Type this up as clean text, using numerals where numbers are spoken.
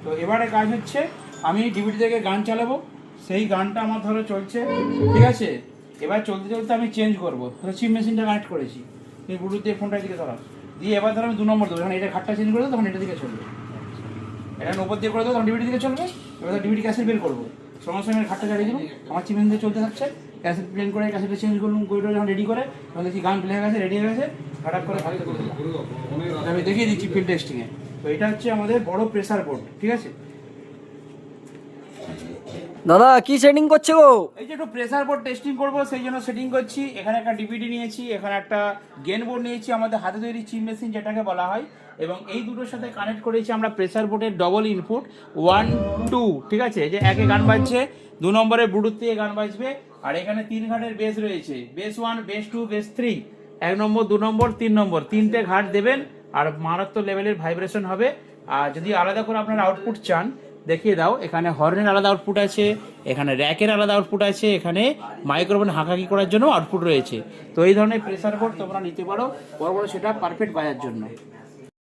তো এবারে কাজ হচ্ছে আমি ডিভিডি থেকে গান চালাবো, সেই গানটা আমার ধরো চলছে, ঠিক আছে। এবার চলতে চলতে আমি চেঞ্জ করবো, চিপ মেশিনটা কানেক্ট করেছি, তুমি ব্লুটুথ দিয়ে ফোনটার দিকে ধরো দিয়ে এবার ধরো আমি 2 নম্বর দেবো, যখন এটা ঘাটটা চেঞ্জ করে দেবো তখন এটা দিকে চলবে, এটা ওপর দিয়ে করে দেবো তখন ডিভিডি দিকে চলবে। এবার ডিভিডি ক্যাসেট বের করবো, সঙ্গে সঙ্গে ঘাটটা চালিয়ে দেবো, আমার চিপ মেশিন দিয়ে চলতে থাকছে, ক্যাসেট প্লেন করে ক্যাসেটটা চেঞ্জ করলাম, করে যখন রেডি করে তখন দেখি গান প্লে হয়ে গেছে, রেডি হয়ে গেছে, হঠাৎ করে ঘাটটা করে দিলাম। আমি দেখিয়ে দিচ্ছি ফিল্ড টেস্টিংয়ে। তো এটা হচ্ছে আমাদের বড় প্রেসার বোর্ড, ঠিক আছে। দাদা কি সেটিং করছে গো? এই যে একটু প্রেসার বোর্ড টেস্টিং করবো সেই জন্য সেটিং করছি। এখানে একটা ডিভিডি নিয়েছি, এখানে একটা গেন বোর্ড নিয়েছি, আমাদের হাতে তৈরি চিপ মেশিন যেটাকে বলা হয়, এবং এই দুটোর সাথে কানেক্ট করেছি আমরা প্রেসার বোর্ডের ডবল ইনপুট 1 2, ঠিক আছে। এই যে একে গান বাজছে, 2 নম্বরে ব্লুটুথ থেকে গান বাজবে, আর এখানে 3 ঘাটের বেস রয়েছে, বেস 1, বেস 2, বেস 3, 1 নম্বর 2 নম্বর 3 নম্বর, 3টে ঘাট দেবেন আর মারাত্মক লেভেলের ভাইব্রেশন হবে। আর যদি আলাদা করে আপনারা আউটপুট চান দেখিয়ে দাও, এখানে হর্নের আলাদা আউটপুট আছে, এখানে র্যাকের আলাদা আউটপুট আছে, এখানে মাইক্রোফোন হাঁকাকি করার জন্য আউটপুট রয়েছে। তো এই ধরনের প্রেসার বোর্ড তোমরা নিতে পারো বড় বড় সেটা পারফেক্ট বাজার জন্য।